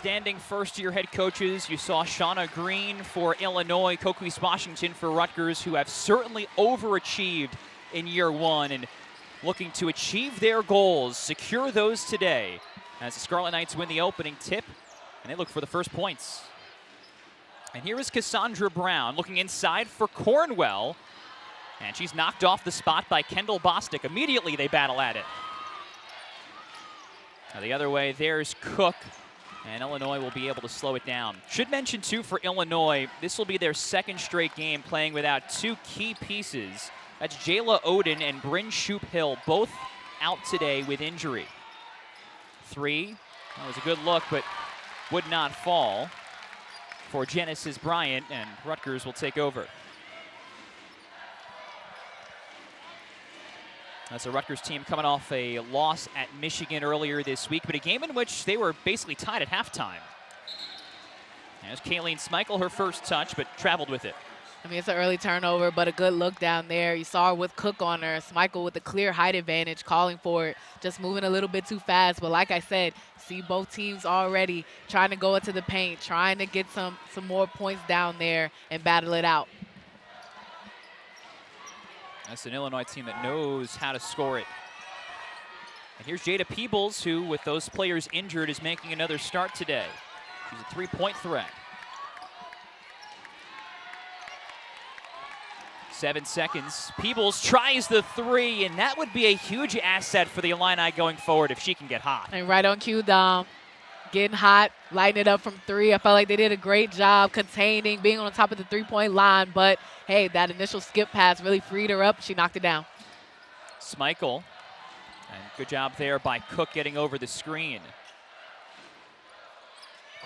outstanding first-year head coaches. You saw Shauna Green for Illinois, Coquise Washington for Rutgers, who have certainly overachieved in year one and looking to achieve their goals, secure those today as the Scarlet Knights win the opening tip, and they look for the first points. And here is Cassandra Brown looking inside for Cornwell, and she's knocked off the spot by Kendall Bostic. Immediately they battle at it. Now the other way, there's Cook, and Illinois will be able to slow it down. Should mention, too, for Illinois, this will be their second straight game playing without two key pieces. That's Jayla Oden and Bryn Shoop-Hill, both out today with injury. Three, that was a good look, but would not fall for Genesis Bryant, and Rutgers will take over. That's a Rutgers team coming off a loss at Michigan earlier this week, but a game in which they were basically tied at halftime. There's Kayleen Smeichel, her first touch, but traveled with it. I mean, it's an early turnover, but a good look down there. You saw her with Cook on her. Smeichel with a clear height advantage, calling for it, just moving a little bit too fast. But like I said, see both teams already trying to go into the paint, trying to get some more points down there and battle it out. That's an Illinois team that knows how to score it. And here's Jada Peebles, who, with those players injured, is making another start today. She's a three-point threat. 7 seconds. Peebles tries the three, and that would be a huge asset for the Illini going forward if she can get hot. And right on cue, Dom. Getting hot, lighting it up from three. I felt like they did a great job containing, being on top of the three-point line. But, hey, that initial skip pass really freed her up. She knocked it down. Smeichel. And good job there by Cook getting over the screen.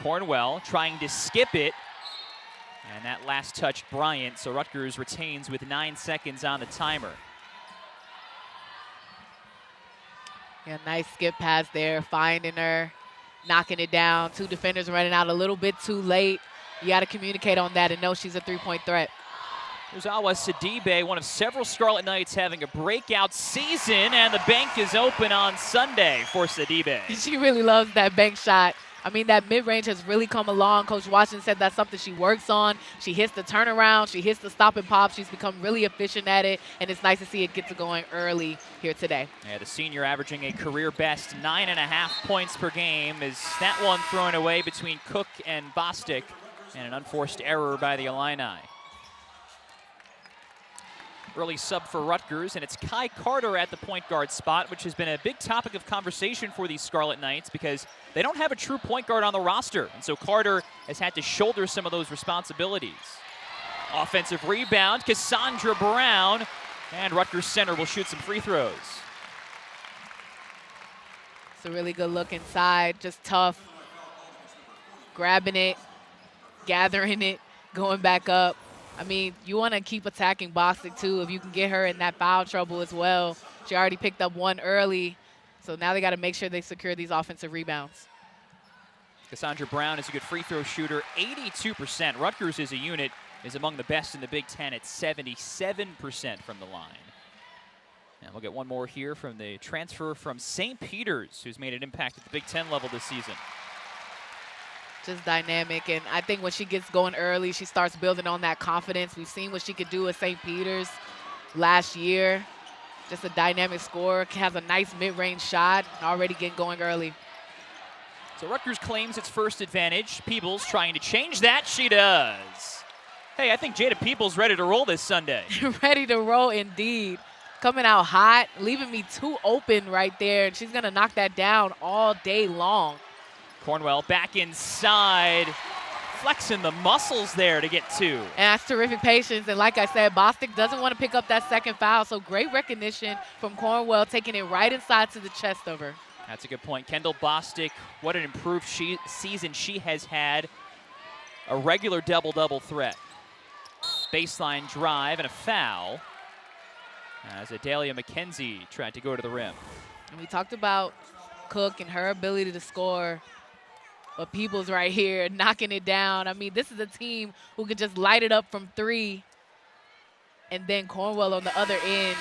Cornwell trying to skip it. And that last touch, Bryant. So Rutgers retains with 9 seconds on the timer. Yeah, nice skip pass there, finding her. Knocking it down. Two defenders running out a little bit too late. You got to communicate on that and know she's a three-point threat. There's Awa Sidibe, one of several Scarlet Knights having a breakout season, and the bank is open on Sunday for Sidibe. She really loves that bank shot. I mean, that mid-range has really come along. Coach Washington said that's something she works on. She hits the turnaround. She hits the stop and pop. She's become really efficient at it, and it's nice to see it get to going early here today. Yeah, the senior averaging a career best 9.5 points per game. Is that one thrown away between Cook and Bostic, and an unforced error by the Illini. Early sub for Rutgers, and it's Kai Carter at the point guard spot, which has been a big topic of conversation for these Scarlet Knights because they don't have a true point guard on the roster, and so Carter has had to shoulder some of those responsibilities. Offensive rebound, Cassandra Brown, and Rutgers center will shoot some free throws. It's a really good look inside, just tough. Grabbing it, gathering it, going back up. I mean, you want to keep attacking Bostic, too, if you can get her in that foul trouble as well. She already picked up one early, so now they got to make sure they secure these offensive rebounds. Cassandra Brown is a good free throw shooter, 82%. Rutgers as a unit is among the best in the Big Ten at 77% from the line. And we'll get one more here from the transfer from St. Peter's, who's made an impact at the Big Ten level this season. Just dynamic, and I think when she gets going early, she starts building on that confidence. We've seen what she could do at St. Peter's last year. Just a dynamic scorer, has a nice mid-range shot, already getting going early. So Rutgers claims its first advantage. Peebles trying to change that. She does. Hey, I think Jada Peebles ready to roll this Sunday. Ready to roll indeed. Coming out hot, leaving me too open right there, and she's going to knock that down all day long. Cornwell back inside, flexing the muscles there to get two. And that's terrific patience. And like I said, Bostic doesn't want to pick up that second foul, so great recognition from Cornwell, taking it right inside to the chest of her. That's a good point. Kendall Bostic, what an improved season she has had. A regular double-double threat. Baseline drive and a foul as Adalia McKenzie tried to go to the rim. And we talked about Cook and her ability to score. But Peebles right here knocking it down. I mean, this is a team who can just light it up from three. And then Cornwell on the other end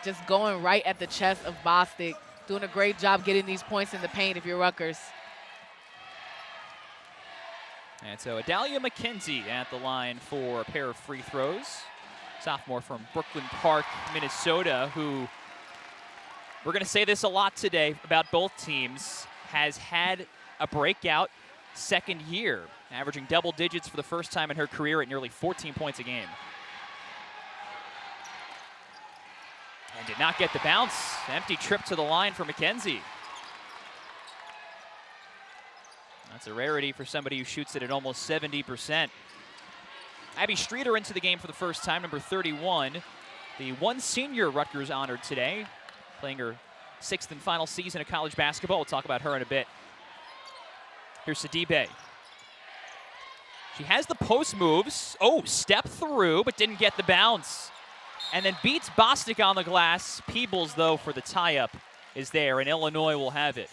just going right at the chest of Bostic. Doing a great job getting these points in the paint if you're Rutgers. And so Adalia McKenzie at the line for a pair of free throws. Sophomore from Brooklyn Park, Minnesota, who, we're going to say this a lot today about both teams, has had a breakout second year, averaging double digits for the first time in her career at nearly 14 points a game. And did not get the bounce. Empty trip to the line for McKenzie. That's a rarity for somebody who shoots it at almost 70%. Abby Streeter into the game for the first time, number 31. The one senior Rutgers honored today, playing her 6th and final season of college basketball. We'll talk about her in a bit. Here's Sidibe. She has the post moves. Oh, step through, but didn't get the bounce. And then beats Bostic on the glass. Peebles, though, for the tie-up is there, and Illinois will have it.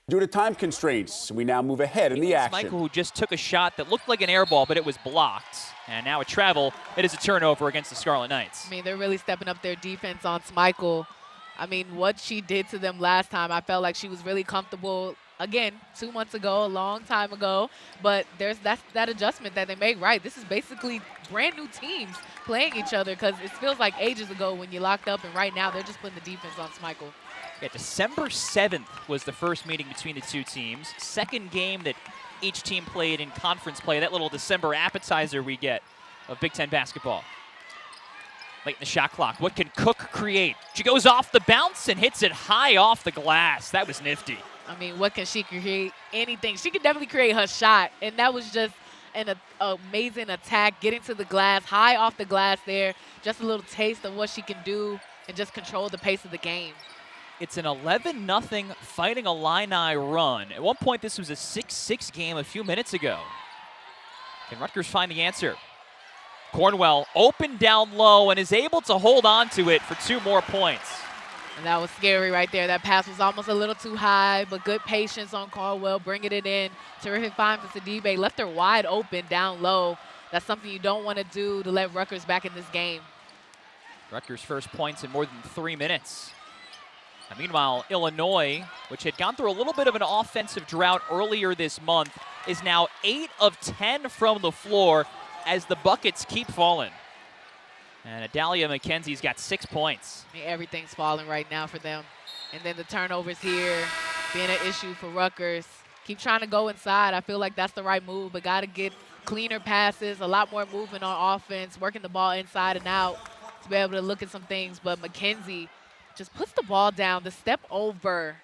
Due to time constraints, we now move ahead in the action. Michael, who just took a shot that looked like an air ball, but it was blocked. And now a travel. It is a turnover against the Scarlet Knights. I mean, they're really stepping up their defense on Michael. I mean, what she did to them last time, I felt like she was really comfortable. Again, 2 months ago, a long time ago. But there's that adjustment that they made right. This is basically brand new teams playing each other, because it feels like ages ago when you locked up, and right now they're just putting the defense on Michael. Yeah, December 7th was the first meeting between the two teams. Second game that each team played in conference play, that little December appetizer we get of Big Ten basketball. Late in the shot clock, what can Cook create? She goes off the bounce and hits it high off the glass. That was nifty. I mean, what can she create? Anything. She could definitely create her shot, and that was just an amazing attack, getting to the glass, high off the glass there. Just a little taste of what she can do and just control the pace of the game. It's an 11-0 Fighting Illini run. At one point, this was a 6-6 game a few minutes ago. Can Rutgers find the answer? Cornwell open down low and is able to hold on to it for 2 more points. And that was scary right there. That pass was almost a little too high, but good patience on Cornwell, bringing it in. Terrific find for Sidibe. Left her wide open down low. That's something you don't want to do to let Rutgers back in this game. Rutgers' first points in more than 3 minutes. And meanwhile, Illinois, which had gone through a little bit of an offensive drought earlier this month, is now 8 of 10 from the floor as the buckets keep falling. And Adalia McKenzie's got 6 points. I mean, everything's falling right now for them. And then the turnovers here being an issue for Rutgers. Keep trying to go inside. I feel like that's the right move, but got to get cleaner passes, a lot more movement on offense, working the ball inside and out to be able to look at some things. But McKenzie just puts the ball down, the step over,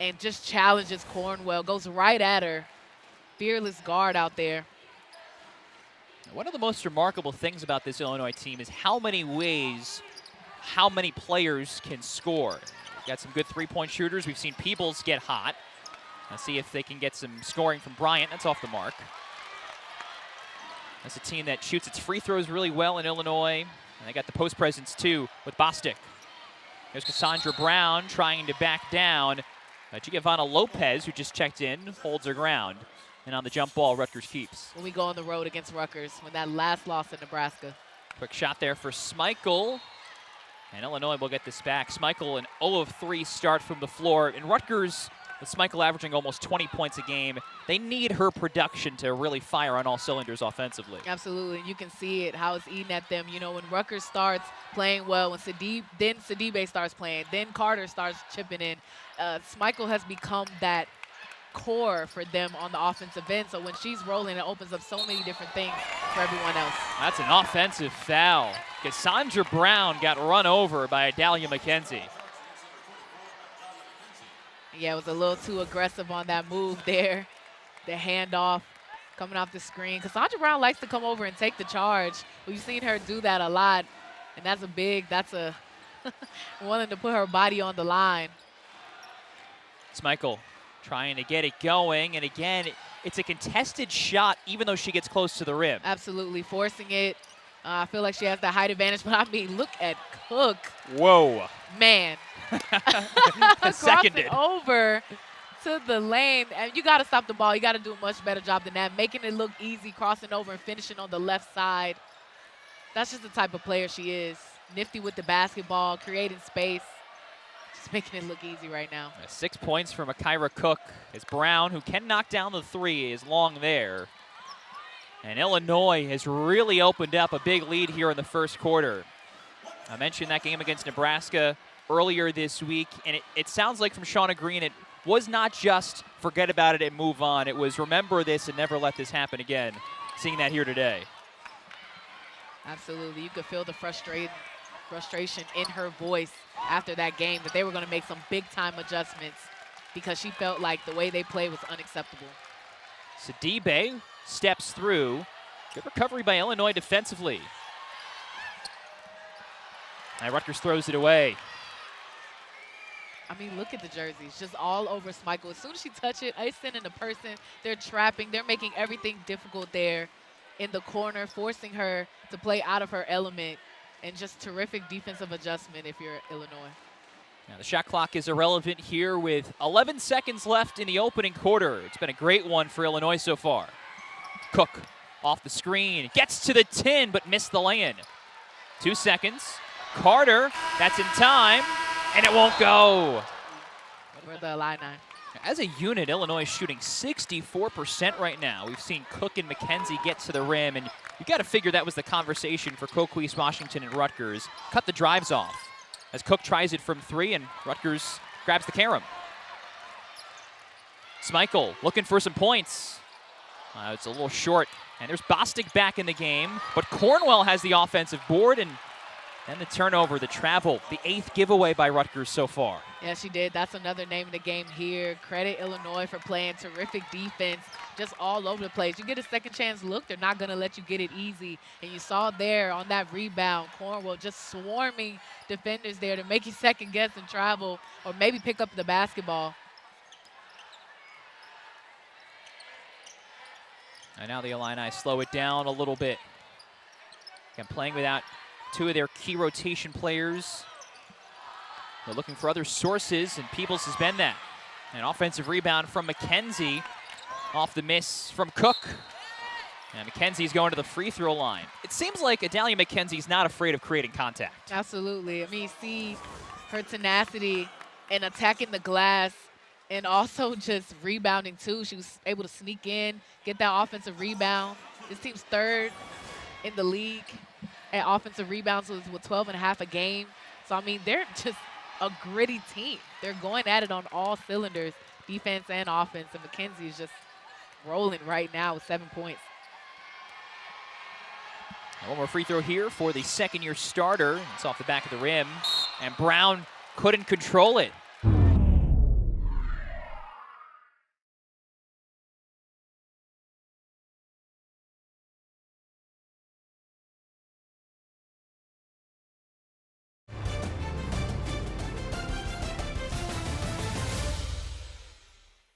and just challenges Cornwell, goes right at her. Fearless guard out there. One of the most remarkable things about this Illinois team is how many ways, how many players can score. We've got some good three-point shooters. We've seen Peebles get hot. Let's see if they can get some scoring from Bryant. That's off the mark. That's a team that shoots its free throws really well in Illinois. And they got the post presence, too, with Bostic. There's Cassandra Brown trying to back down. Giovanna Lopez, who just checked in, holds her ground. And on the jump ball, Rutgers keeps. When we go on the road against Rutgers, when that last loss in Nebraska. Quick shot there for Smeichel. And Illinois will get this back. Smeichel, an 0 of 3 start from the floor. And Rutgers, with Smeichel averaging almost 20 points a game, they need her production to really fire on all cylinders offensively. Absolutely. You can see it, how it's eating at them. You know, when Rutgers starts playing well, when Sidibe starts playing, then Carter starts chipping in. Smeichel has become that core for them on the offensive end. So when she's rolling, it opens up so many different things for everyone else. That's an offensive foul. Cassandra Brown got run over by Adalia McKenzie. Yeah, it was a little too aggressive on that move there. The handoff coming off the screen. Cassandra Brown likes to come over and take the charge. We've seen her do that a lot. And that's a willing to put her body on the line. Smeichel trying to get it going. And again, it's a contested shot even though she gets close to the rim. Absolutely, forcing it. I feel like she has the height advantage, but I mean, look at Cook. Whoa. Man. Seconded. Over into the lane, and you got to stop the ball. You got to do a much better job than that, making it look easy, crossing over and finishing on the left side. That's just the type of player she is. Nifty with the basketball, creating space, just making it look easy right now. 6 points from Akira Cook as Brown, who can knock down the three, is long there. And Illinois has really opened up a big lead here in the first quarter. I mentioned that game against Nebraska earlier this week, and it sounds like from Shauna Green, it was not just forget about it and move on. It was remember this and never let this happen again. Seeing that here today. Absolutely. You could feel the frustration in her voice after that game, that they were going to make some big-time adjustments because she felt like the way they played was unacceptable. Sidibe steps through. Good recovery by Illinois defensively. And Rutgers throws it away. I mean, look at the jerseys, just all over Smikle. As soon as she touches it, I send in the person. They're trapping. They're making everything difficult there in the corner, forcing her to play out of her element, and just terrific defensive adjustment if you're Illinois. Now the shot clock is irrelevant here with 11 seconds left in the opening quarter. It's been a great one for Illinois so far. Cook off the screen, gets to the tin, but missed the lay-in. 2 seconds. Carter, that's in time, and it won't go. For the Illini. As a unit, Illinois is shooting 64% right now. We've seen Cook and McKenzie get to the rim, and you got to figure that was the conversation for Coquise, Washington, and Rutgers. Cut the drives off as Cook tries it from three, and Rutgers grabs the carom. Smikle looking for some points. It's a little short, and there's Bostic back in the game, but Cornwell has the offensive board, and the turnover, the travel, the 8th giveaway by Rutgers so far. Yeah, she did. That's another name in the game here. Credit Illinois for playing terrific defense, just all over the place. You get a second chance look, they're not going to let you get it easy. And you saw there on that rebound, Cornwell just swarming defenders there to make you second guess and travel or maybe pick up the basketball. And now the Illini slow it down a little bit. Again, playing without 2 of their key rotation players. They're looking for other sources, and Peebles has been that. An offensive rebound from McKenzie off the miss from Cook. And McKenzie's going to the free throw line. It seems like Adalia McKenzie's not afraid of creating contact. Absolutely. I mean, see her tenacity in attacking the glass and also just rebounding too. She was able to sneak in, get that offensive rebound. This team's 3rd in the league at offensive rebounds with 12.5 a game. So, I mean, they're just a gritty team. They're going at it on all cylinders, defense and offense, and McKenzie is just rolling right now with 7 points. One more free throw here for the second-year starter. It's off the back of the rim, and Brown couldn't control it.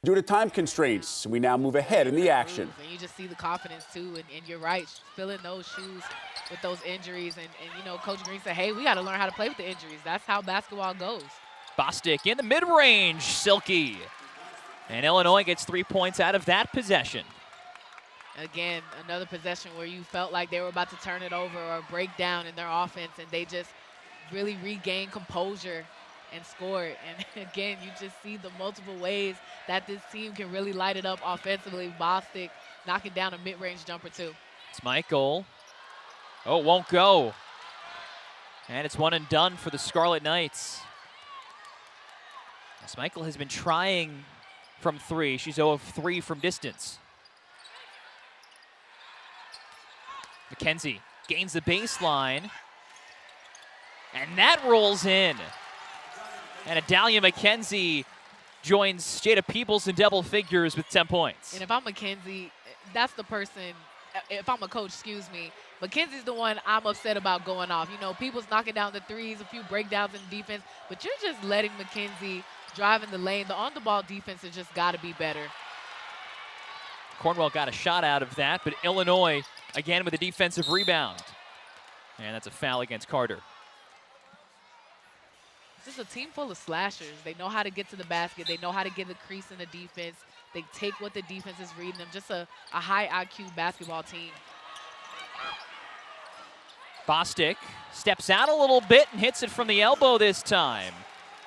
Due to time constraints, we now move ahead in the action. And you just see the confidence, too, and you're right, filling those shoes with those injuries. And you know, Coach Green said, hey, we got to learn how to play with the injuries. That's how basketball goes. Bostic in the mid-range, Silky. And Illinois gets 3 points out of that possession. Again, another possession where you felt like they were about to turn it over or break down in their offense, and they just really regained composure and score it. And again, you just see the multiple ways that this team can really light it up offensively. Bostic knocking down a mid-range jumper too. Smikle. Oh, it won't go. And it's one and done for the Scarlet Knights. Smikle has been trying from 3. She's 0 of 3 from distance. McKenzie gains the baseline. And that rolls in. And Adalia McKenzie joins Jada Peebles in double figures with 10 points. And if I'm McKenzie, that's the person, if I'm a coach, excuse me, McKenzie's the one I'm upset about going off. You know, Peebles knocking down the threes, a few breakdowns in defense, but you're just letting McKenzie drive in the lane. The on-the-ball defense has just got to be better. Cornwell got a shot out of that, but Illinois again with a defensive rebound. And that's a foul against Carter. This is a team full of slashers. They know how to get to the basket. They know how to get the crease in the defense. They take what the defense is reading them. Just a high IQ basketball team. Bostic steps out a little bit and hits it from the elbow this time.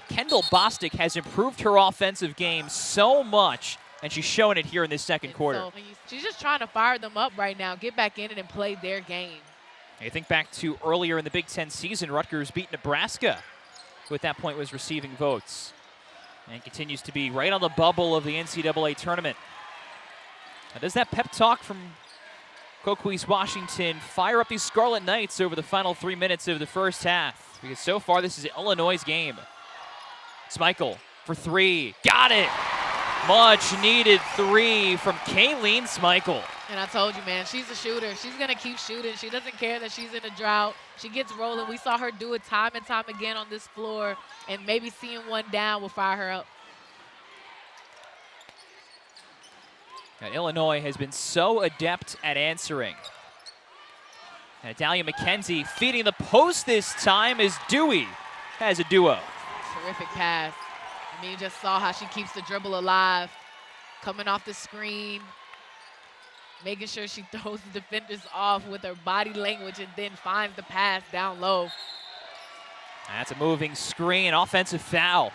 Kendall Bostic has improved her offensive game so much, and she's showing it here in this second quarter. So she's just trying to fire them up right now, get back in it and play their game. I think back to earlier in the Big Ten season, Rutgers beat Nebraska, who at that point was receiving votes, and continues to be right on the bubble of the NCAA tournament. Now, does that pep talk from Coquise Washington fire up these Scarlet Knights over the final 3 minutes of the first half? Because so far this is Illinois' game. Smeichel for three. Got it! Much needed three from Kayleen Smeichel. And I told you, man, she's a shooter. She's going to keep shooting. She doesn't care that she's in a drought. She gets rolling. We saw her do it time and time again on this floor, and maybe seeing one down will fire her up. And Illinois has been so adept at answering. And Adalia McKenzie feeding the post this time as Dewey has a duo. Terrific pass. I mean, you just saw how she keeps the dribble alive, coming off the screen, making sure she throws the defenders off with her body language and then finds the pass down low. That's a moving screen, offensive foul.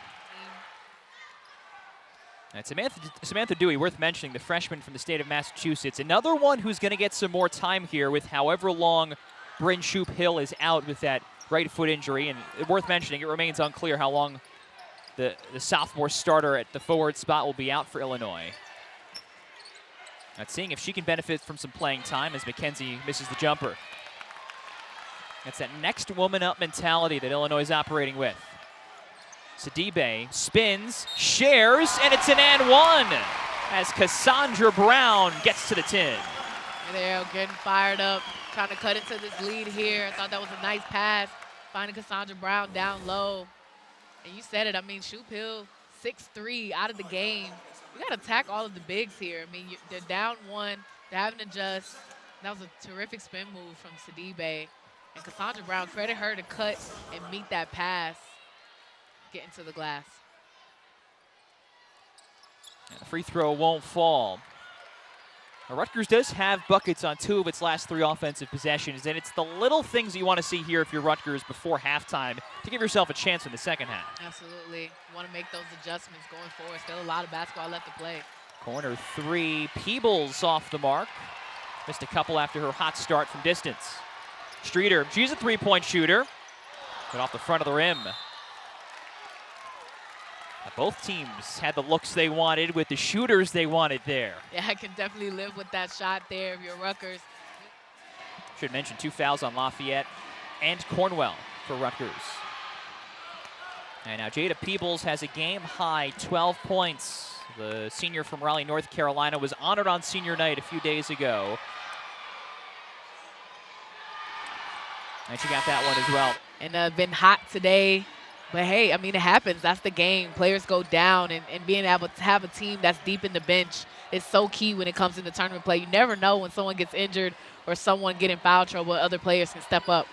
And Samantha Dewey, worth mentioning, the freshman from the state of Massachusetts. Another one who's going to get some more time here with however long Bryn Shoop Hill is out with that right foot injury. And worth mentioning, it remains unclear how long the sophomore starter at the forward spot will be out for Illinois. That's seeing if she can benefit from some playing time as McKenzie misses the jumper. That's that next woman up mentality that Illinois is operating with. Sidibe spins, shares, and it's an and one as Cassandra Brown gets to the 10. They're getting fired up, trying to cut into this lead here. I thought that was a nice pass, finding Cassandra Brown down low. And you said it, I mean, Shoop Hill, 6'3", out of the game. You got to attack all of the bigs here. I mean, they're down one, they're having to adjust. That was a terrific spin move from Sidibe. And Cassandra Brown, credit her to cut and meet that pass, get into the glass. And the free throw won't fall. Now, Rutgers does have buckets on 2 of its last 3 offensive possessions, and it's the little things you want to see here if you're Rutgers before halftime to give yourself a chance in the second half. Absolutely. You want to make those adjustments going forward. Still a lot of basketball left to play. Corner 3, Peebles off the mark. Missed a couple after her hot start from distance. Streeter, she's a 3-point shooter, but off the front of the rim. Both teams had the looks they wanted with the shooters they wanted there. Yeah, I can definitely live with that shot there if you're Rutgers. Should mention 2 fouls on Lafayette and Cornwell for Rutgers. And now Jada Peebles has a game-high 12 points. The senior from Raleigh, North Carolina, was honored on senior night a few days ago. And she got that one as well. And been hot today. But, hey, I mean, it happens. That's the game. Players go down, and being able to have a team that's deep in the bench is so key when it comes into tournament play. You never know when someone gets injured or someone get in foul trouble, other players can step up.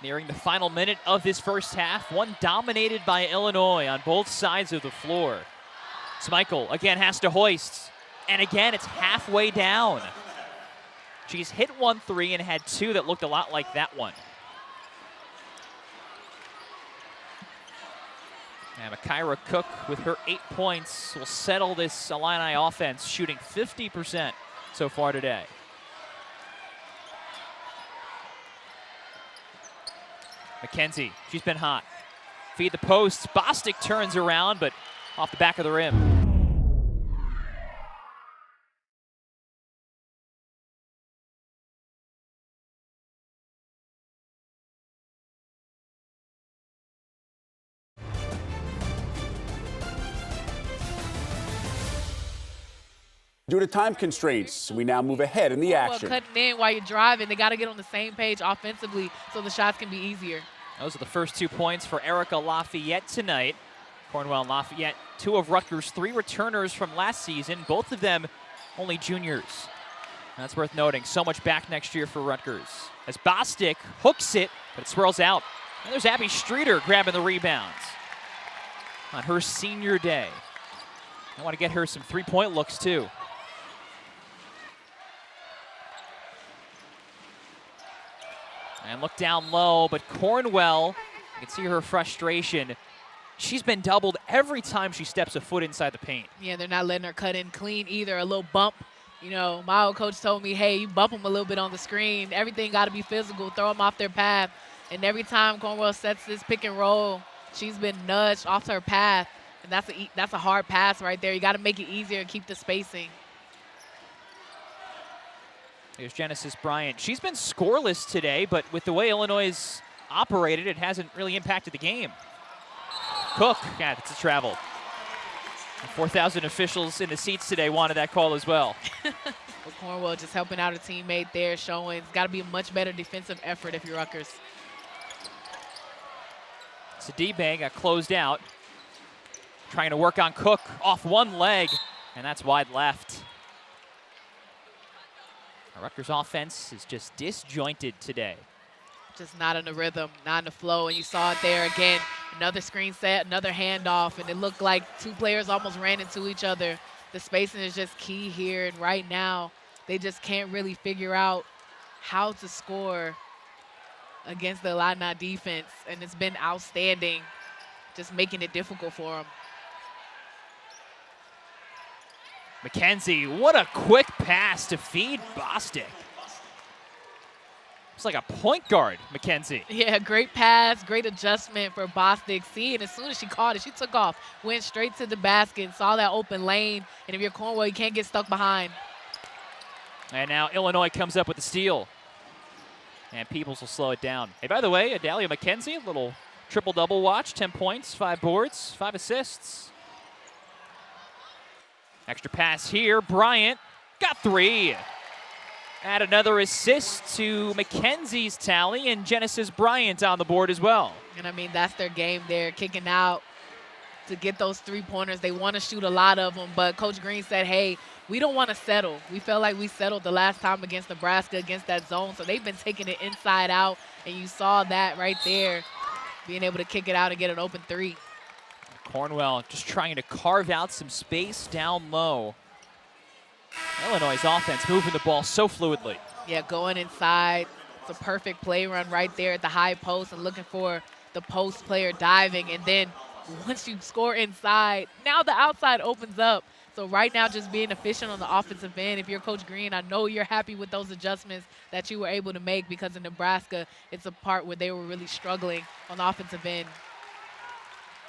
Nearing the final minute of this first half, one dominated by Illinois on both sides of the floor. Smeichel again has to hoist, and again it's halfway down. She's hit 1 3 and had 2 that looked a lot like that one. And Kyra Cook with her 8 points will settle this Illini offense, shooting 50% so far today. McKenzie, she's been hot. Feed the post, Bostic turns around, but off the back of the rim. Due to time constraints, we now move ahead in the action. Well, cutting in while you're driving, they got to get on the same page offensively so the shots can be easier. Those are the first 2 points for Erica Lafayette tonight. Cornwell and Lafayette, 2 of Rutgers' 3 returners from last season, both of them only juniors. That's worth noting. So much back next year for Rutgers. As Bostic hooks it, but it swirls out. And there's Abby Streeter grabbing the rebounds on her senior day. I want to get her some three-point looks too. And look down low, but Cornwell, you can see her frustration. She's been doubled every time she steps a foot inside the paint. Yeah, they're not letting her cut in clean either. A little bump. You know, my old coach told me, hey, you bump them a little bit on the screen. Everything got to be physical. Throw them off their path. And every time Cornwell sets this pick and roll, she's been nudged off her path. And that's a hard pass right there. You got to make it easier and keep the spacing. Here's Genesis Bryant. She's been scoreless today, but with the way Illinois has operated, it hasn't really impacted the game. Cook, yeah, it's a travel. 4,000 officials in the seats today wanted that call as well. Well, Cornwell just helping out a teammate there, showing it's got to be a much better defensive effort if you're Rutgers. Sidibe got closed out. Trying to work on Cook off one leg, and that's wide left. Our Rutgers offense is just disjointed today. Just not in the rhythm, not in the flow, and you saw it there again. Another screen set, another handoff, and it looked like two players almost ran into each other. The spacing is just key here, and right now they just can't really figure out how to score against the Illini defense, and it's been outstanding, just making it difficult for them. McKenzie, what a quick pass to feed Bostic. It's like a point guard, McKenzie. Yeah, great pass, great adjustment for Bostic. See, and as soon as she caught it, she took off, went straight to the basket, saw that open lane, and if you're Cornwell, you can't get stuck behind. And now Illinois comes up with the steal. And Peebles will slow it down. Hey, by the way, Adalia McKenzie, a little triple-double watch, 10 points, 5 boards, 5 assists. Extra pass here, Bryant got 3. Add another assist to McKenzie's tally, and Genesis Bryant on the board as well. And I mean, that's their game there, kicking out to get those three-pointers. They want to shoot a lot of them, but Coach Green said, hey, we don't want to settle. We felt like we settled the last time against Nebraska, against that zone, so they've been taking it inside out, and you saw that right there, being able to kick it out and get an open 3. Cornwell just trying to carve out some space down low. Illinois' offense moving the ball so fluidly. Yeah, going inside. It's a perfect play run right there at the high post and looking for the post player diving. And then once you score inside, now the outside opens up. So right now just being efficient on the offensive end. If you're Coach Green, I know you're happy with those adjustments that you were able to make, because in Nebraska, it's a part where they were really struggling on the offensive end.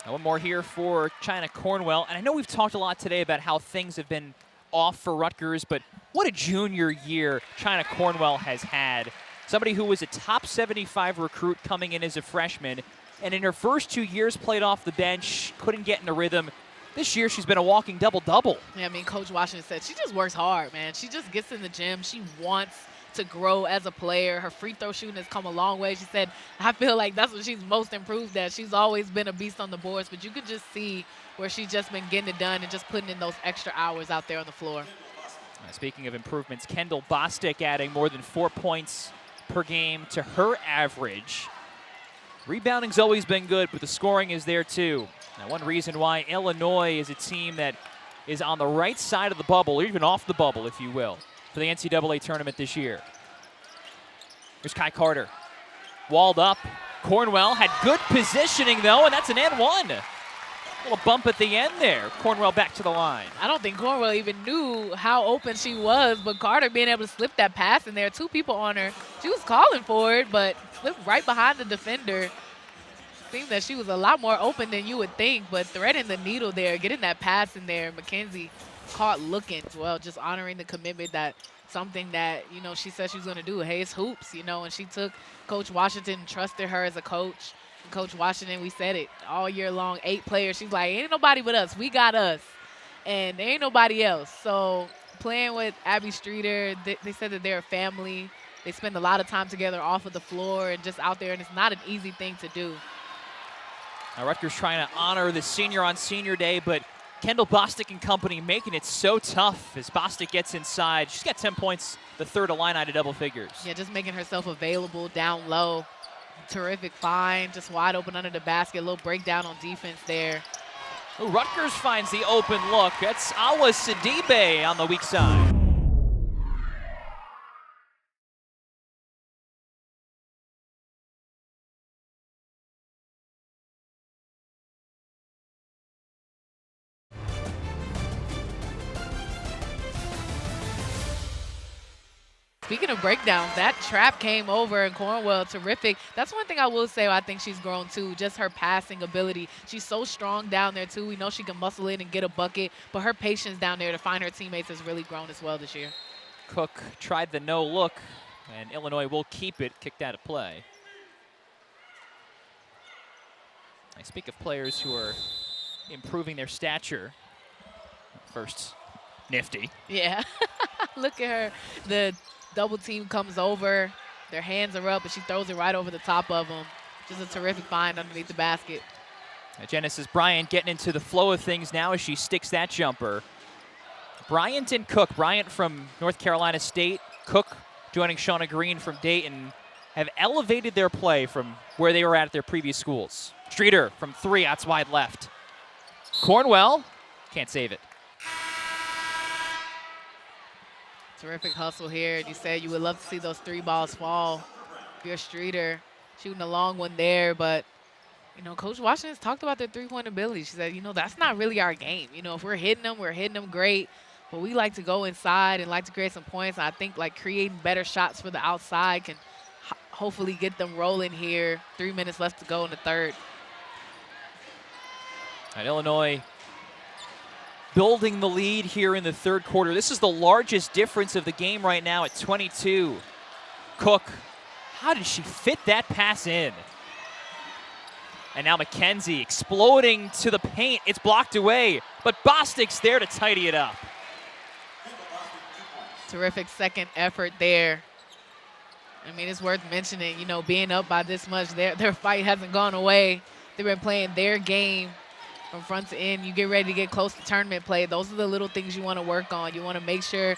Now one more here for China Cornwell. And I know we've talked a lot today about how things have been off for Rutgers, but what a junior year China Cornwell has had. Somebody who was a top 75 recruit coming in as a freshman, and in her first 2 years played off the bench, couldn't get in a rhythm. This year she's been a walking double-double. Yeah, I mean, Coach Washington said she just works hard, man. She just gets in the gym. She wants to grow as a player. Her free throw shooting has come a long way. She said, I feel like that's what she's most improved at. She's always been a beast on the boards, but you can just see where she's just been getting it done and just putting in those extra hours out there on the floor. Speaking of improvements, Kendall Bostic adding more than 4 points per game to her average. Rebounding's always been good, but the scoring is there too. Now, one reason why Illinois is a team that is on the right side of the bubble, or even off the bubble, if you will, for the NCAA tournament this year. Here's Kai Carter. Walled up. Cornwell had good positioning, though, and that's an and one. A little bump at the end there. Cornwell back to the line. I don't think Cornwell even knew how open she was, but Carter being able to slip that pass in there, 2 people on her. She was calling for it, but slipped right behind the defender. Seemed that she was a lot more open than you would think, but threading the needle there, getting that pass in there. McKenzie caught looking as well, just honoring the commitment, that something that, you know, she said she was going to do. Hey, it's hoops, you know, and she took Coach Washington and trusted her as a coach. And Coach Washington, we said it all year long, 8 players. She's like, ain't nobody but us. We got us. And there ain't nobody else. So playing with Abby Streeter, they said that they're a family. They spend a lot of time together off of the floor and just out there, and it's not an easy thing to do. Now Rutgers trying to honor the senior on senior day, but Kendall Bostic and company making it so tough as Bostic gets inside. She's got 10 points, the third Illini to double figures. Yeah, just making herself available down low. Terrific find, just wide open under the basket. A little breakdown on defense there. Ooh, Rutgers finds the open look. That's Awa Sidibe on the weak side. Speaking of breakdowns, that trap came over in Cornwell. Terrific. That's one thing I will say I think she's grown too, just her passing ability. She's so strong down there too. We know she can muscle in and get a bucket, but her patience down there to find her teammates has really grown as well this year. Cook tried the no look, and Illinois will keep it, kicked out of play. I speak of players who are improving their stature. First, Nifty. Yeah. Look at her. The double team comes over. Their hands are up, and she throws it right over the top of them. Just a terrific find underneath the basket. Genesis Bryant getting into the flow of things now as she sticks that jumper. Bryant and Cook. Bryant from North Carolina State. Cook joining Shauna Green from Dayton have elevated their play from where they were at their previous schools. Streeter from 3, outs wide left. Cornwell can't save it. Terrific hustle here. You said you would love to see those 3 balls fall. If you're Streeter shooting a long one there, but you know, Coach Washington's talked about their 3-point ability. She said, you know, that's not really our game. You know, if we're hitting them great, but we like to go inside and like to create some points. And I think like creating better shots for the outside can hopefully get them rolling here. 3 minutes left to go in the third. And Illinois building the lead here in the third quarter. This is the largest difference of the game right now at 22. Cook, how did she fit that pass in? And now McKenzie exploding to the paint. It's blocked away, but Bostic's there to tidy it up. Terrific second effort there. I mean, it's worth mentioning, you know, being up by this much, their fight hasn't gone away. They've been playing their game from front to end. You get ready to get close to tournament play. Those are the little things you want to work on. You want to make sure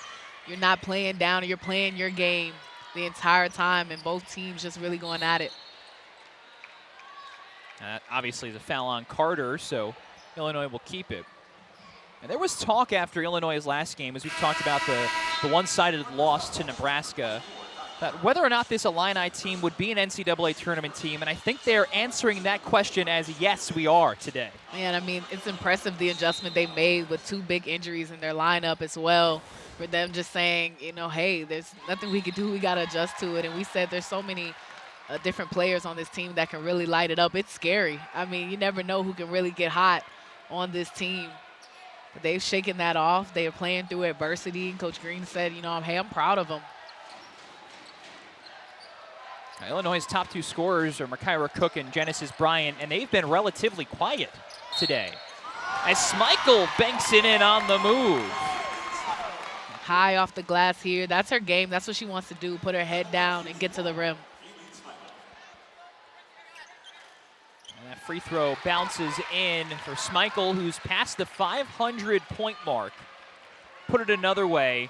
you're not playing down or you're playing your game the entire time, and both teams just really going at it. Obviously, the foul on Carter, so Illinois will keep it. And there was talk after Illinois' last game, as we've talked about the one-sided loss to Nebraska, that whether or not this Illini team would be an NCAA tournament team, and I think they're answering that question as yes, we are today. Man, I mean, it's impressive the adjustment they made with 2 big injuries in their lineup as well. For them just saying, you know, hey, there's nothing we could do, we got to adjust to it. And we said there's so many different players on this team that can really light it up. It's scary. I mean, you never know who can really get hot on this team. But they've shaken that off. They are playing through adversity. Coach Green said, you know, hey, I'm proud of them. Illinois' top 2 scorers are Makaira Cook and Genesis Bryant, and they've been relatively quiet today. As Schmeichel banks it in on the move. High off the glass here. That's her game. That's what she wants to do, put her head down and get to the rim. And that free throw bounces in for Schmeichel, who's past the 500-point mark. Put it another way,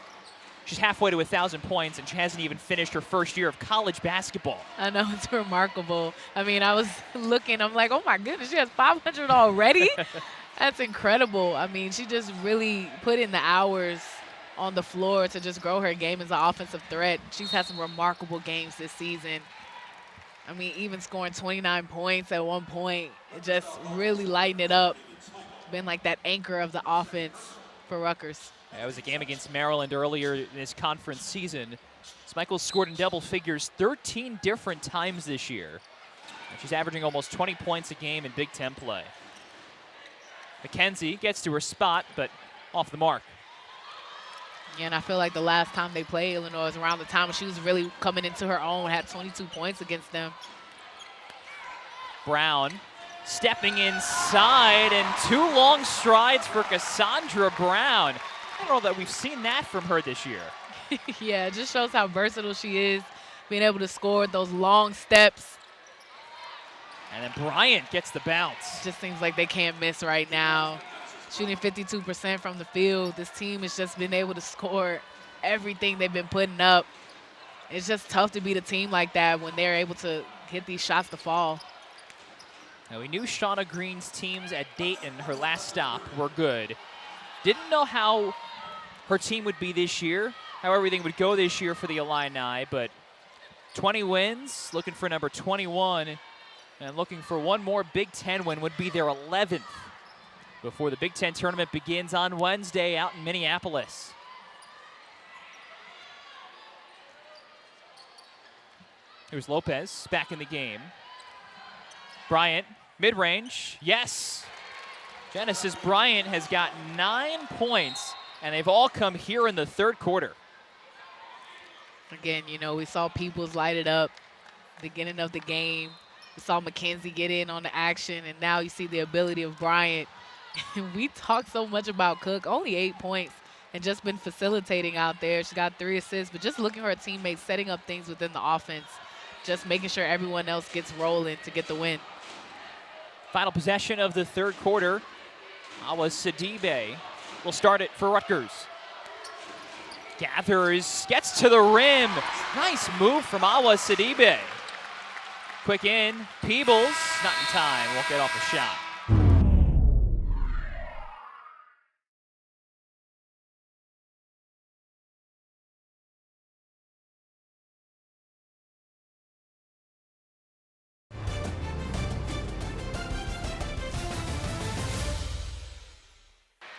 she's halfway to 1,000 points, and she hasn't even finished her first year of college basketball. I know, it's remarkable. I mean, I was looking, I'm like, oh my goodness, she has 500 already? That's incredible. I mean, she just really put in the hours on the floor to just grow her game as an offensive threat. She's had some remarkable games this season. I mean, even scoring 29 points at one point, just really lighting it up. It's been like that anchor of the offense for Rutgers. That was a game against Maryland earlier in this conference season. Schmeichel scored in double figures 13 different times this year. And she's averaging almost 20 points a game in Big Ten play. McKenzie gets to her spot, but off the mark. Yeah, and I feel like the last time they played Illinois was around the time when she was really coming into her own, had 22 points against them. Brown stepping inside, and 2 long strides for Cassandra Brown. I don't know that we've seen that from her this year. Yeah, it just shows how versatile she is, being able to score those long steps. And then Bryant gets the bounce. Just seems like they can't miss right now. Shooting 52% from the field. This team has just been able to score everything they've been putting up. It's just tough to beat a team like that when they're able to get these shots to fall. Now, we knew Shauna Green's teams at Dayton, her last stop, were good. Didn't know how her team would be this year, how everything would go this year for the Illini, but 20 wins, looking for number 21, and looking for one more Big Ten win, would be their 11th before the Big Ten tournament begins on Wednesday out in Minneapolis. Here's Lopez back in the game. Bryant, mid-range, yes. Genesis Bryant has got 9 points, and they've all come here in the third quarter. Again, you know, we saw Peebles light it up beginning of the game. We saw McKenzie get in on the action, and now you see the ability of Bryant. We talk so much about Cook, only 8 points, and just been facilitating out there. She's got 3 assists, but just looking for her teammates, setting up things within the offense, just making sure everyone else gets rolling to get the win. Final possession of the third quarter. Awa Sidibe will start it for Rutgers. Gathers, gets to the rim. Nice move from Awa Sidibe. Quick in, Peebles, not in time, won't get off the shot.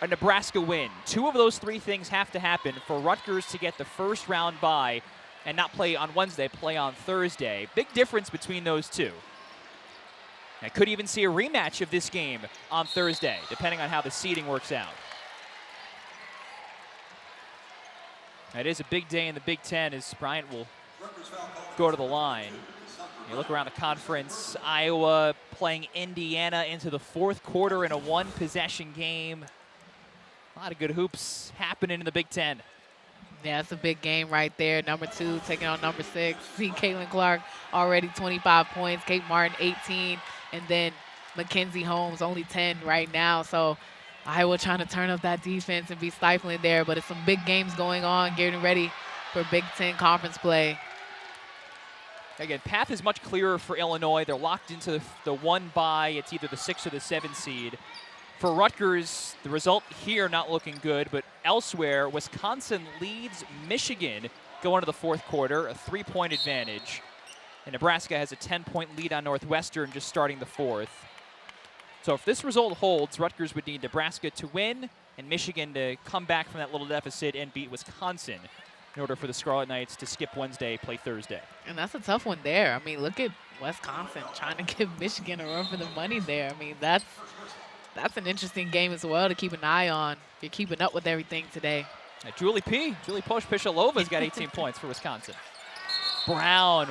A Nebraska win. 2 of those 3 things have to happen for Rutgers to get the first round bye and not play on Wednesday, play on Thursday. Big difference between those 2. I could even see a rematch of this game on Thursday, depending on how the seeding works out. It is a big day in the Big Ten as Bryant will go to the line. You look around the conference, Iowa playing Indiana into the fourth quarter in a 1-possession game. A lot of good hoops happening in the Big Ten. Yeah, it's a big game right there. Number 2 taking on number 6. See Caitlin Clark already 25 points. Kate Martin 18. And then Mackenzie Holmes only 10 right now. So Iowa trying to turn up that defense and be stifling there. But it's some big games going on, getting ready for Big Ten conference play. Again, path is much clearer for Illinois. They're locked into the 1 bye. It's either the 6 or the 7 seed. For Rutgers, the result here not looking good, but elsewhere, Wisconsin leads Michigan going to the fourth quarter, a 3-point advantage. And Nebraska has a 10-point lead on Northwestern just starting the fourth. So if this result holds, Rutgers would need Nebraska to win and Michigan to come back from that little deficit and beat Wisconsin in order for the Scarlet Knights to skip Wednesday, play Thursday. And that's a tough one there. I mean, look at Wisconsin trying to give Michigan a run for the money there. I mean, that's an interesting game as well to keep an eye on. If you're keeping up with everything today. Julie Posh-Pishalova's got 18 points for Wisconsin. Brown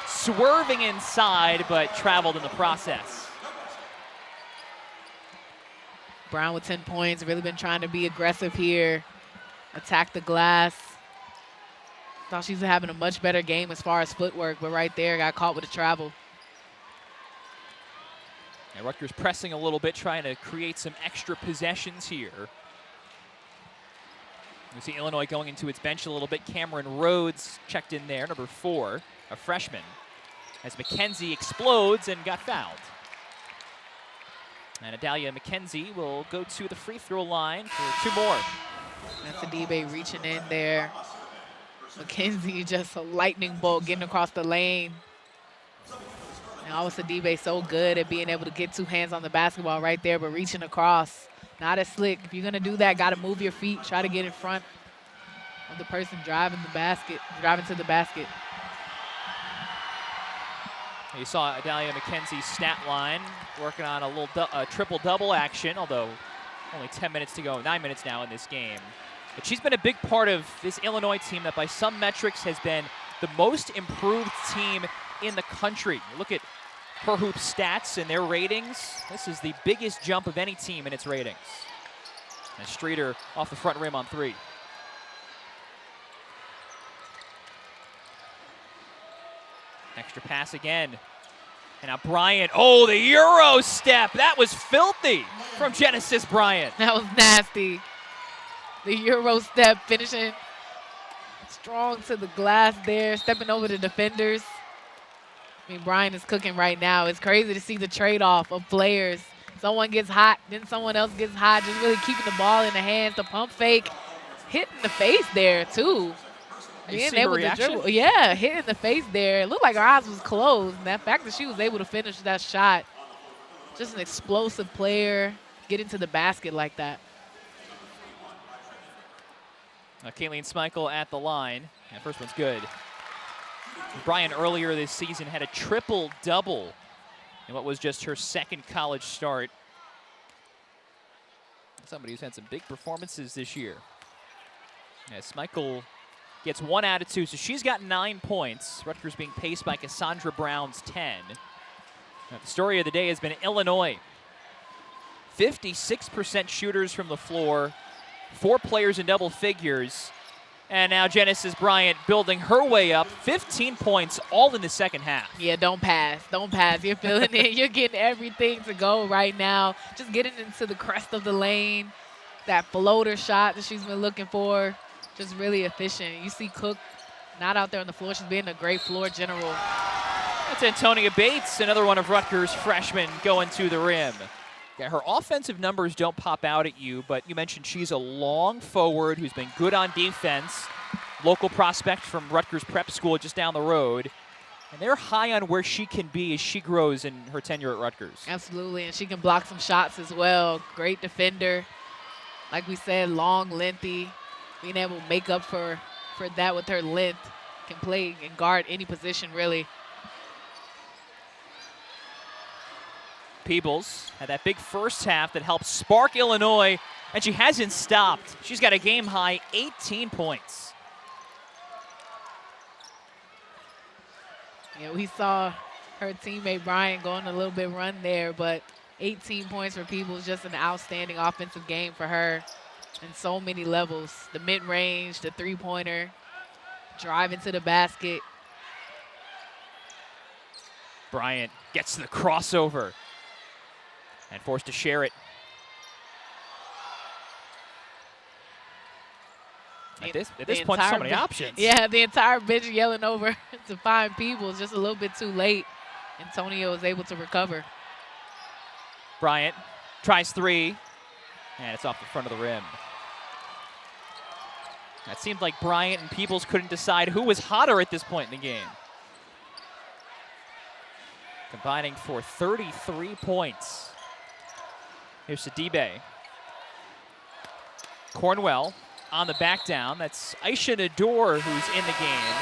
swerving inside, but traveled in the process. Brown with 10 points, really been trying to be aggressive here, attack the glass. Thought she's having a much better game as far as footwork, but right there got caught with a travel. And Rutgers pressing a little bit, trying to create some extra possessions here. We see Illinois going into its bench a little bit. Cameron Rhodes checked in there, number 4, a freshman, as McKenzie explodes and got fouled. And Adalia McKenzie will go to the free throw line for 2 more. That's Sidibe reaching in there. McKenzie just a lightning bolt getting across the lane. Now Sidibe so good at being able to get 2 hands on the basketball right there, but reaching across. Not as slick. If you're going to do that, got to move your feet. Try to get in front of the person driving to the basket. You saw Adalia McKenzie's stat line working on a little triple-double action, although only 10 minutes to go, 9 minutes now in this game. But she's been a big part of this Illinois team that by some metrics has been the most improved team in the country. You look at her hoop stats and their ratings. This is the biggest jump of any team in its ratings. And Streeter off the front rim on 3. Extra pass again. And now Bryant, oh, the Euro step. That was filthy from Genesis Bryant. That was nasty. The Euro step finishing strong to the glass there, stepping over the defenders. I mean, Brian is cooking right now. It's crazy to see the trade-off of players. Someone gets hot, then someone else gets hot, just really keeping the ball in the hands. The pump fake, hitting the face there, too. Being able to dribble. Yeah, hitting the face there. It looked like her eyes was closed. And that fact that she was able to finish that shot, just an explosive player, getting to the basket like that. Kayleen Schmeichel at the line. That first one's good. Bryant earlier this season had a triple-double in what was just her second college start. Somebody who's had some big performances this year. As Schmeichel gets 1 out of 2, so she's got 9 points. Rutgers being paced by Cassandra Brown's 10. Now, the story of the day has been Illinois. 56% shooters from the floor, 4 players in double figures. And now Genesis Bryant building her way up, 15 points all in the second half. Yeah, don't pass. Don't pass. You're feeling it. You're getting everything to go right now. Just getting into the crest of the lane. That floater shot that she's been looking for, just really efficient. You see Cook not out there on the floor. She's being a great floor general. That's Antonia Bates, another one of Rutgers' freshmen going to the rim. Yeah, her offensive numbers don't pop out at you, but you mentioned she's a long forward who's been good on defense. Local prospect from Rutgers Prep School just down the road. And they're high on where she can be as she grows in her tenure at Rutgers. Absolutely, and she can block some shots as well. Great defender. Like we said, long, lengthy. Being able to make up for that with her length. Can play and guard any position, really. Peebles had that big first half that helped spark Illinois, and she hasn't stopped. She's got a game-high 18 points. Yeah, we saw her teammate Bryant going a little bit run there, but 18 points for Peebles, just an outstanding offensive game for her in so many levels. The mid-range, the three-pointer, driving to the basket. Bryant gets to the crossover and forced to share it. At this point, so many options. Yeah, the entire bench yelling over to find Peebles, just a little bit too late. Antonio was able to recover. Bryant tries 3, and it's off the front of the rim. It seemed like Bryant and Peebles couldn't decide who was hotter at this point in the game. Combining for 33 points. Here's Sidibe. Cornwell on the back down. That's Aisha Nador who's in the game.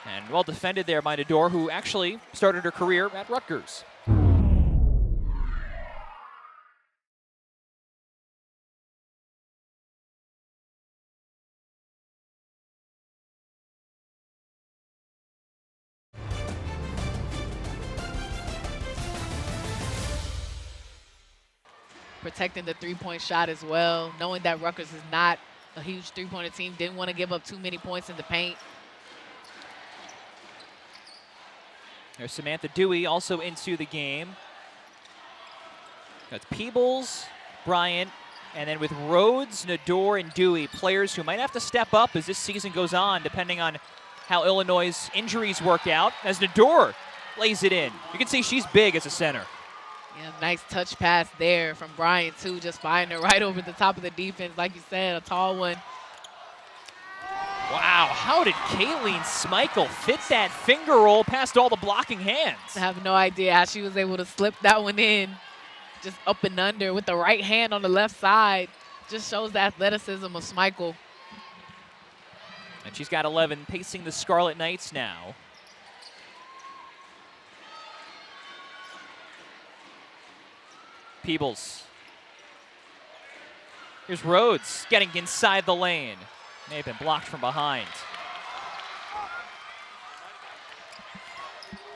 And well defended there by Nador, who actually started her career at Rutgers. Protecting the three-point shot as well, knowing that Rutgers is not a huge three-pointer team, didn't want to give up too many points in the paint. There's Samantha Dewey also into the game. That's Peebles, Bryant, and then with Rhodes, Nador, and Dewey, players who might have to step up as this season goes on, depending on how Illinois' injuries work out, as Nador lays it in. You can see she's big as a center. Yeah, nice touch pass there from Bryant, too, just finding her right over the top of the defense. Like you said, a tall one. Wow, how did Kayleen Schmeichel fit that finger roll past all the blocking hands? I have no idea how she was able to slip that one in, just up and under with the right hand on the left side. Just shows the athleticism of Schmeichel. And she's got 11, pacing the Scarlet Knights now. Peebles. Here's Rhodes getting inside the lane. May have been blocked from behind.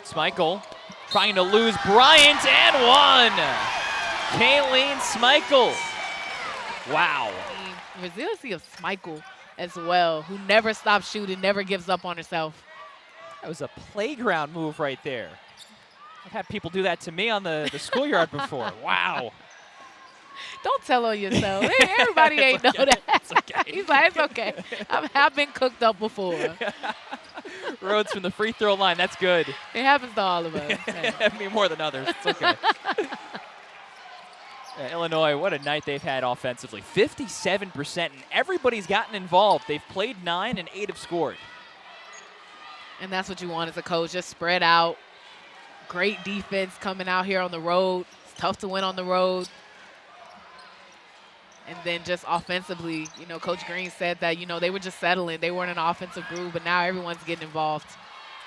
Schmeichel trying to lose Bryant and one. Kayleen Schmeichel. Wow. The resiliency of Schmeichel as well, who never stops shooting, never gives up on herself. That was a playground move right there. I've had people do that to me on the schoolyard before. Wow. Don't tell on yourself. Everybody ain't okay. know that. It's okay. He's like, it's okay. I've been cooked up before. Rhodes from the free throw line. That's good. It happens to all of us. I mean, more than others. It's okay. Illinois, what a night they've had offensively. 57%, and everybody's gotten involved. They've played 9 and 8 have scored. And that's what you want as a coach, just spread out. Great defense coming out here on the road. It's tough to win on the road. And then just offensively, you know, Coach Green said that, you know, they were just settling. They weren't an offensive group, but now everyone's getting involved.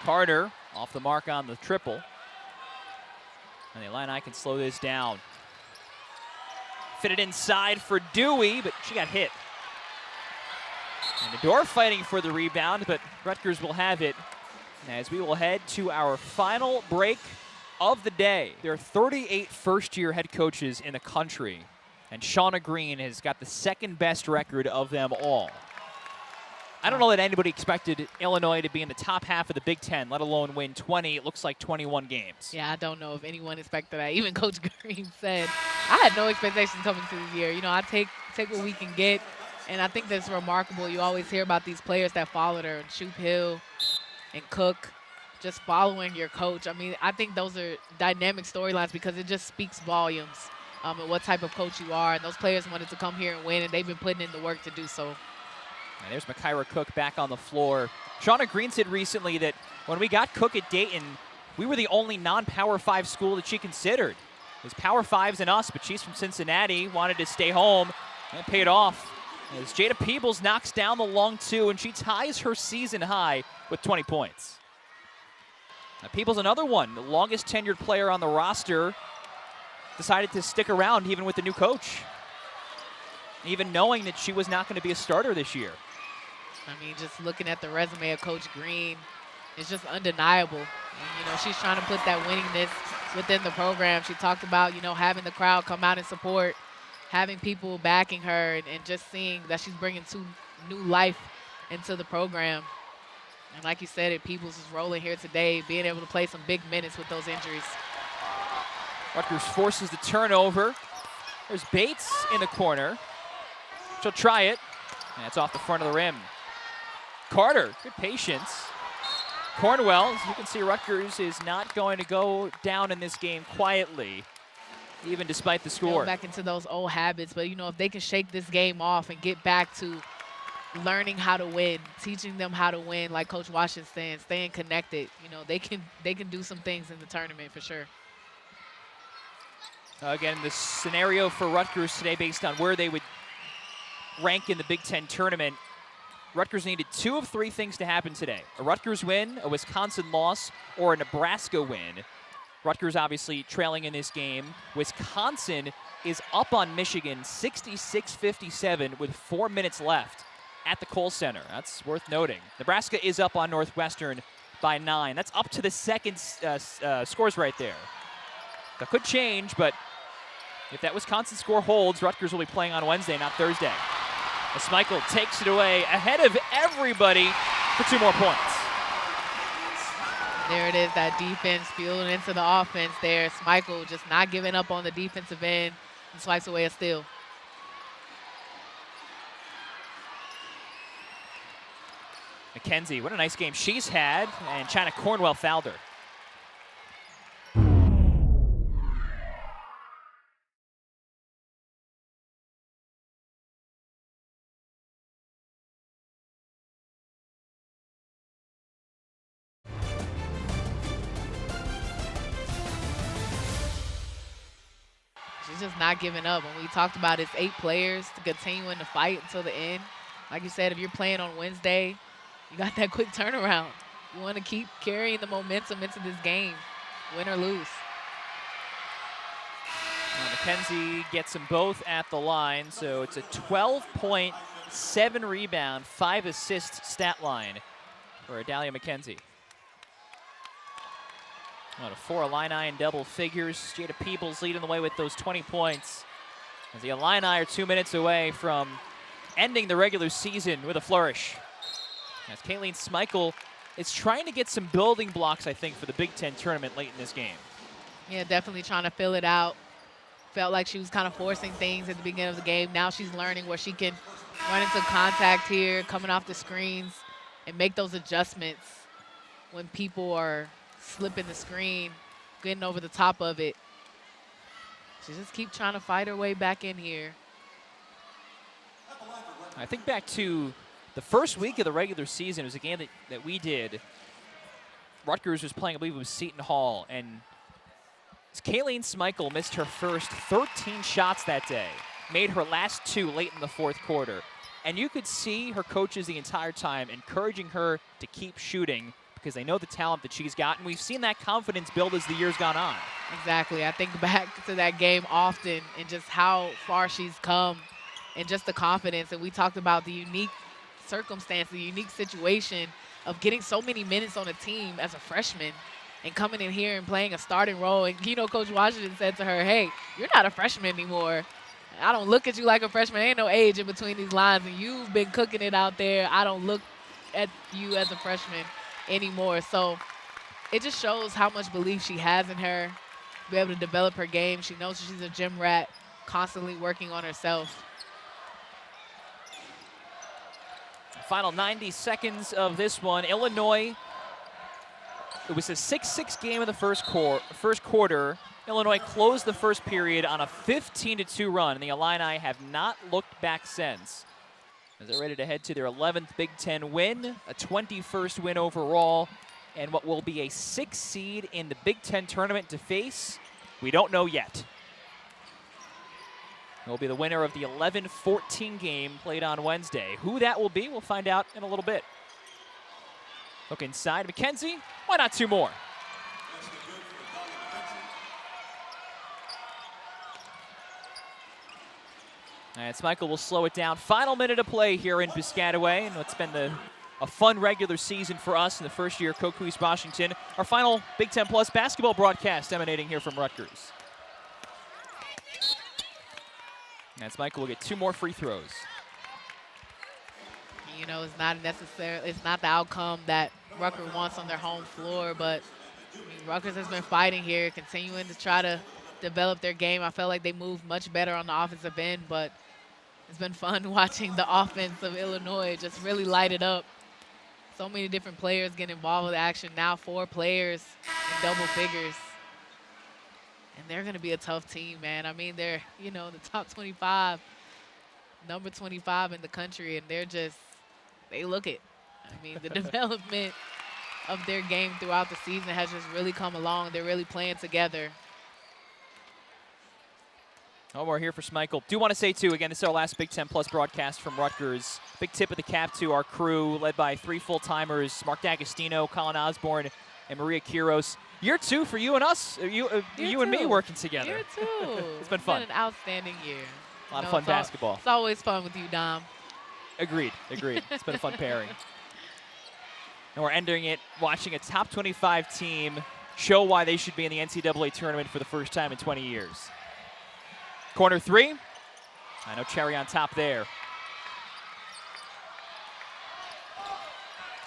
Carter off the mark on the triple. And the Illini can slow this down. Fitted inside for Dewey, but she got hit. And Adore fighting for the rebound, but Rutgers will have it as we will head to our final break of the day. There are 38 first-year head coaches in the country, and Shauna Green has got the second best record of them all. I don't know that anybody expected Illinois to be in the top half of the Big Ten, let alone win 20, it looks like 21 games. Yeah, I don't know if anyone expected that. Even Coach Green said, I had no expectations coming to the year. You know, I take what we can get, and I think that's remarkable. You always hear about these players that followed her, and Shoop Hill and Cook, just following your coach. I mean, I think those are dynamic storylines because it just speaks volumes and what type of coach you are. And those players wanted to come here and win, and they've been putting in the work to do so. And there's Makaira Cook back on the floor. Shauna Green said recently that when we got Cook at Dayton, we were the only non-Power 5 school that she considered. It was Power 5s and us, but she's from Cincinnati, wanted to stay home, and it paid off. As Jada Peebles knocks down the long two, and she ties her season high with 20 points. Now, Peebles, another one, the longest tenured player on the roster, decided to stick around even with the new coach, even knowing that she was not going to be a starter this year. I mean, just looking at the resume of Coach Green, it's just undeniable. And, you know, she's trying to put that winningness within the program. She talked about, you know, having the crowd come out and support, having people backing her, and just seeing that she's bringing new life into the program. And like you said, Peebles is rolling here today, being able to play some big minutes with those injuries. Rutgers forces the turnover. There's Bates in the corner. She'll try it, and it's off the front of the rim. Carter, good patience. Cornwell, as you can see, Rutgers is not going to go down in this game quietly, even despite the score. Back into those old habits, but, you know, if they can shake this game off and get back to learning how to win, teaching them how to win, like Coach Washington saying, staying connected, you know, they can do some things in the tournament for sure. Again, the scenario for Rutgers today based on where they would rank in the Big Ten tournament, Rutgers needed 2 of 3 things to happen today. A Rutgers win, a Wisconsin loss, or a Nebraska win. Rutgers obviously trailing in this game. Wisconsin is up on Michigan 66-57 with 4 minutes left at the Kohl Center. That's worth noting. Nebraska is up on Northwestern by 9. That's up to the second scores right there. That could change, but if that Wisconsin score holds, Rutgers will be playing on Wednesday, not Thursday. As Smeichel takes it away ahead of everybody for 2 more points. There it is, that defense fueling into the offense there. Smeichel just not giving up on the defensive end and swipes away a steal. McKenzie, what a nice game she's had, and China Cornwell fouled her. She's just not giving up. When we talked about it's 8 players to continue in the fight until the end. Like you said, if you're playing on Wednesday, you got that quick turnaround. You want to keep carrying the momentum into this game, win or lose. McKenzie gets them both at the line, so it's a 12-point, 7-rebound, 5-assist stat line for Adalia McKenzie. What a 4 Illini in double figures. Jada Peebles leading the way with those 20 points. As the Illini are 2 minutes away from ending the regular season with a flourish. As Kayleen Smeichel is trying to get some building blocks, I think, for the Big Ten tournament late in this game. Yeah, definitely trying to fill it out. felt like she was kind of forcing things at the beginning of the game. Now she's learning where she can run into contact here, coming off the screens, and make those adjustments when people are slipping the screen, getting over the top of it. She just keep trying to fight her way back in here. I think back to the first week of the regular season. It was a game that we did. Rutgers was playing, I believe it was Seton Hall, and Kayleen Smeichel missed her first 13 shots that day, made her last 2 late in the fourth quarter. And you could see her coaches the entire time encouraging her to keep shooting because they know the talent that she's got, and we've seen that confidence build as the year's gone on. Exactly. I think back to that game often and just how far she's come and just the confidence. And we talked about the unique circumstance, the unique situation of getting so many minutes on a team as a freshman and coming in here and playing a starting role. And, you know, Coach Washington said to her, hey, you're not a freshman anymore. I don't look at you like a freshman. There ain't no age in between these lines, and you've been cooking it out there. I don't look at you as a freshman anymore. So it just shows how much belief she has in her, be able to develop her game. She knows she's a gym rat, constantly working on herself. Final 90 seconds of this one. Illinois, it was a 6-6 game in the first quarter. Illinois closed the first period on a 15-2 run, and the Illini have not looked back since, as they're ready to head to their 11th Big Ten win, a 21st win overall, and what will be a 6th seed in the Big Ten tournament to face, we don't know yet. It will be the winner of the 11-14 game played on Wednesday. Who that will be, we'll find out in a little bit. Look inside. McKenzie, why not 2 more? And Smeichel will slow it down. Final minute of play here in Piscataway, and what's been a fun regular season for us in the first year of Coquise Washington. Our final Big Ten Plus basketball broadcast emanating here from Rutgers. And Smeichel will get 2 more free throws. You know, it's not the outcome that Rutgers wants on their home floor, but I mean, Rutgers has been fighting here, continuing to try to develop their game. I felt like they moved much better on the offensive end, but it's been fun watching the offense of Illinois just really light it up. So many different players get involved with action. Now 4 players in double figures. And they're going to be a tough team, man. I mean, they're, you know, the top 25, number 25 in the country, and they look it. I mean, the development of their game throughout the season has just really come along. They're really playing together. No more here for Smeichel. Do want to say, too, again, this is our last Big Ten Plus broadcast from Rutgers. Big tip of the cap to our crew, led by 3 full-timers, Mark D'Agostino, Colin Osborne, and Maria Quiros. Year 2 for you and us, you and me working together. Year 2. It's been fun. It's been an outstanding year. A lot of fun basketball. It's always fun with you, Dom. Agreed. It's been a fun pairing. And we're ending it watching a top 25 team show why they should be in the NCAA tournament for the first time in 20 years. Corner 3. I know cherry on top there.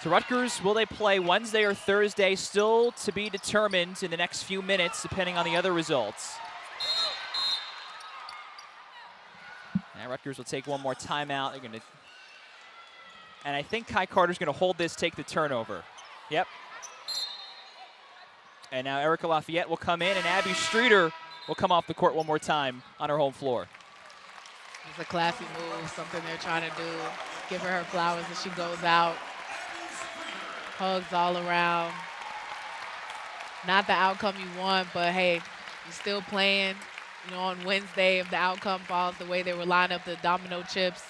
So Rutgers, will they play Wednesday or Thursday? Still to be determined in the next few minutes, depending on the other results. Now Rutgers will take 1 more timeout. They're going to, and I think Kai Carter's going to hold this, take the turnover. Yep. And now Erica Lafayette will come in, and Abby Streeter will come off the court 1 more time on her home floor. It's a classy move, something they're trying to do. Give her flowers as she goes out. Hugs all around. Not the outcome you want, but hey, you're still playing. You know, on Wednesday, if the outcome falls the way they were lining up the domino chips.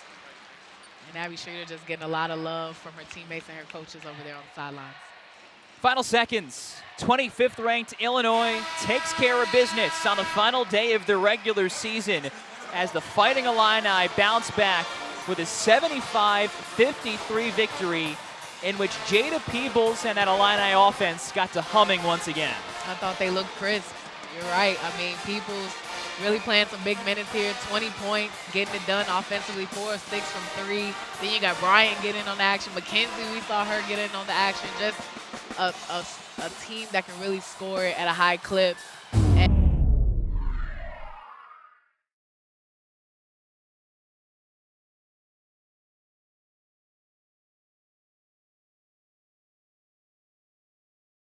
And Abby Streeter just getting a lot of love from her teammates and her coaches over there on the sidelines. Final seconds. 25th ranked Illinois takes care of business on the final day of the regular season as the Fighting Illini bounce back with a 75-53 victory in which Jada Peebles and that Illini offense got to humming once again. I thought they looked crisp. You're right. I mean, Peebles really playing some big minutes here. 20 points, getting it done offensively, 4 of 6 from 3. Then you got Bryant getting on the action. McKenzie, we saw her getting on the action. Just a team that can really score at a high clip.